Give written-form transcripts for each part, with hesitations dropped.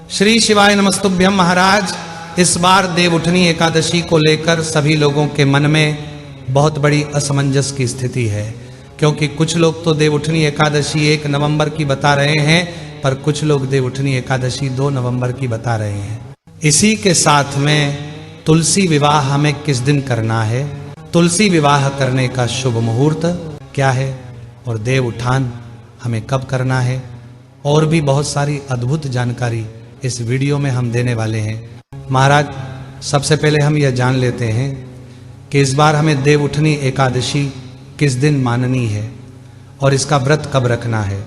श्री शिवाय नमस्तुभ्यम। महाराज, इस बार देवउठनी एकादशी को लेकर सभी लोगों के मन में बहुत बड़ी असमंजस की स्थिति है, क्योंकि कुछ लोग तो देवउठनी एकादशी 1 नवंबर की बता रहे हैं, पर कुछ लोग देवउठनी एकादशी 2 नवंबर की बता रहे हैं। इसी के साथ में तुलसी विवाह हमें किस दिन करना है, तुलसी विवाह करने का शुभ मुहूर्त क्या है, और देव उठान हमें कब करना है, और भी बहुत सारी अद्भुत जानकारी इस वीडियो में हम देने वाले हैं। महाराज, सबसे पहले हम यह जान लेते हैं कि इस बार हमें देवउठनी एकादशी किस दिन माननी है और इसका व्रत कब रखना है।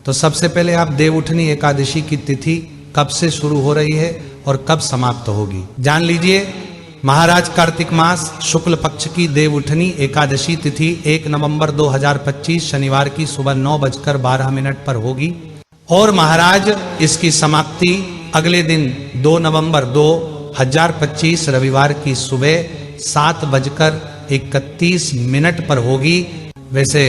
तो सबसे पहले आप देवउठनी एकादशी की तिथि कब से शुरू हो रही है और कब समाप्त होगी जान लीजिए। महाराज, कार्तिक मास शुक्ल पक्ष की देवउठनी एकादशी तिथि 1 नवंबर 2025 शनिवार की सुबह 9:12 पर होगी, और महाराज इसकी समाप्ति अगले दिन 2 नवंबर 2025 रविवार की सुबह 7:31 पर होगी। वैसे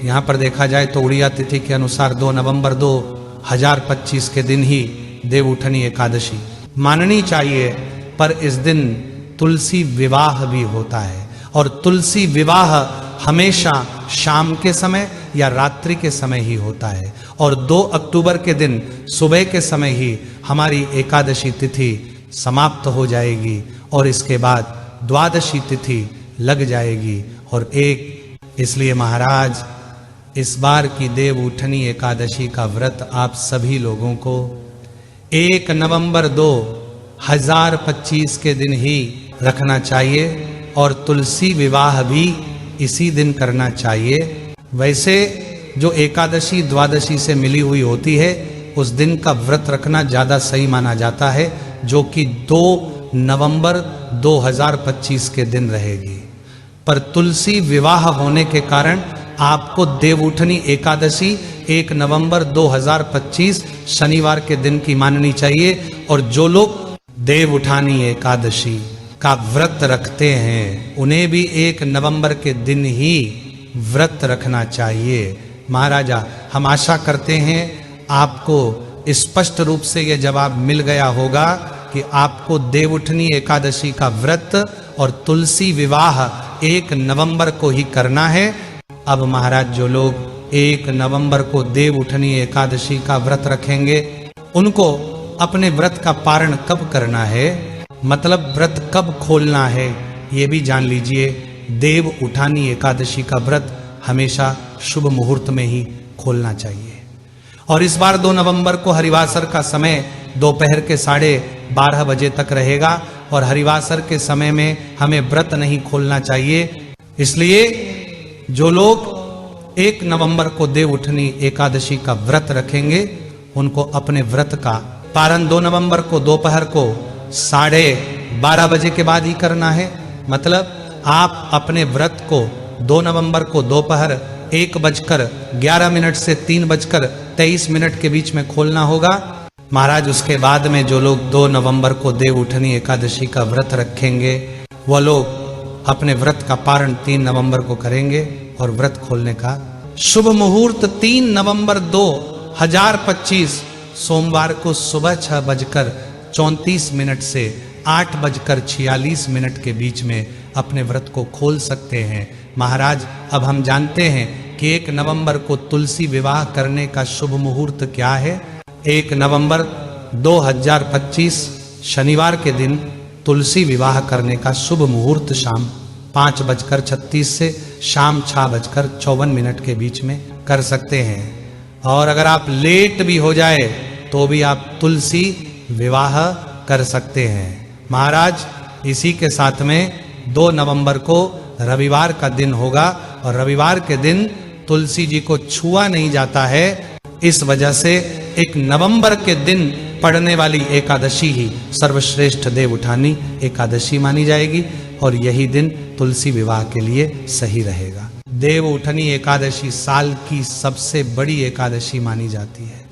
यहाँ पर देखा जाए तो उड़िया तिथि के अनुसार 2 नवंबर 2025 के दिन ही देवउठनी एकादशी माननी चाहिए, पर इस दिन तुलसी विवाह भी होता है, और तुलसी विवाह हमेशा शाम के समय या रात्रि के समय ही होता है, और 2 अक्टूबर के दिन सुबह के समय ही हमारी एकादशी तिथि समाप्त हो जाएगी, और इसके बाद द्वादशी तिथि लग जाएगी। और इसलिए महाराज, इस बार की देवउठनी एकादशी का व्रत आप सभी लोगों को 1 नवंबर 2025 के दिन ही रखना चाहिए, और तुलसी विवाह भी इसी दिन करना चाहिए। वैसे जो एकादशी द्वादशी से मिली हुई होती है, उस दिन का व्रत रखना ज़्यादा सही माना जाता है, जो कि 2 नवंबर 2025 के दिन रहेगी। पर तुलसी विवाह होने के कारण आपको देवउठनी एकादशी 1 नवंबर 2025 शनिवार के दिन की माननी चाहिए, और जो लोग देवउठानी एकादशी का व्रत रखते हैं उन्हें भी 1 नवंबर के दिन ही व्रत रखना चाहिए। महाराजा, हम आशा करते हैं आपको स्पष्ट रूप से यह जवाब मिल गया होगा कि आपको देवउठनी एकादशी का व्रत और तुलसी विवाह 1 नवंबर को ही करना है। अब महाराज, जो लोग 1 नवंबर को देवउठनी एकादशी का व्रत रखेंगे, उनको अपने व्रत का पारण कब करना है, मतलब व्रत कब खोलना है, ये भी जान लीजिए। देवउठानी एकादशी का व्रत हमेशा शुभ मुहूर्त में ही खोलना चाहिए, और इस बार 2 नवंबर को हरिवासर का समय दोपहर के 12:30 बजे तक रहेगा, और हरिवासर के समय में हमें व्रत नहीं खोलना चाहिए। इसलिए जो लोग 1 नवंबर को देवउठनी एकादशी का व्रत रखेंगे, उनको अपने व्रत का पारण 2 नवंबर को दोपहर को 12:30 बजे के बाद ही करना है। मतलब आप अपने व्रत को 2 नवंबर को दोपहर 1:11 से 3:23 के बीच में खोलना होगा। महाराज, उसके बाद में जो लोग 2 नवंबर को देवउठनी एकादशी का व्रत रखेंगे, वह लोग अपने व्रत का पारण 3 नवंबर को करेंगे, और व्रत खोलने का शुभ मुहूर्त 3 नवंबर 2025 सोमवार को सुबह 6:34 से 8:46 के बीच में अपने व्रत को खोल सकते हैं। महाराज, अब हम जानते हैं कि 1 नवंबर को तुलसी विवाह करने का शुभ मुहूर्त क्या है। 1 नवंबर 2025 शनिवार के दिन तुलसी विवाह करने का शुभ मुहूर्त शाम 5:36 से शाम 6:54 के बीच में कर सकते हैं, और अगर आप लेट भी हो जाए तो भी आप तुलसी विवाह कर सकते हैं। महाराज, इसी के साथ में 2 नवंबर को रविवार का दिन होगा, और रविवार के दिन तुलसी जी को छुआ नहीं जाता है। इस वजह से 1 नवंबर के दिन पड़ने वाली एकादशी ही सर्वश्रेष्ठ देवउठानी एकादशी मानी जाएगी, और यही दिन तुलसी विवाह के लिए सही रहेगा। देवउठनी एकादशी साल की सबसे बड़ी एकादशी मानी जाती है,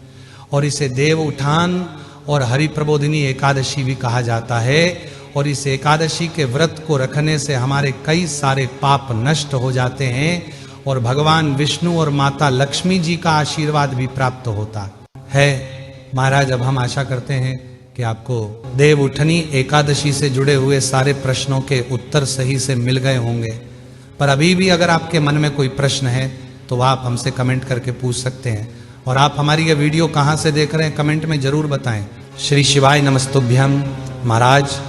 और इसे देवउठान और हरिप्रबोधिनी एकादशी भी कहा जाता है। और इस एकादशी के व्रत को रखने से हमारे कई सारे पाप नष्ट हो जाते हैं, और भगवान विष्णु और माता लक्ष्मी जी का आशीर्वाद भी प्राप्त होता है। महाराज अब हम आशा करते हैं कि आपको देव उठनी एकादशी से जुड़े हुए सारे प्रश्नों के उत्तर सही से मिल गए होंगे। पर अभी भी अगर आपके मन में कोई प्रश्न है तो आप हमसे कमेंट करके पूछ सकते हैं। और आप हमारी ये वीडियो कहाँ से देख रहे हैं कमेंट में जरूर बताएं। श्री शिवाय नमस्तुभ्यम। महाराज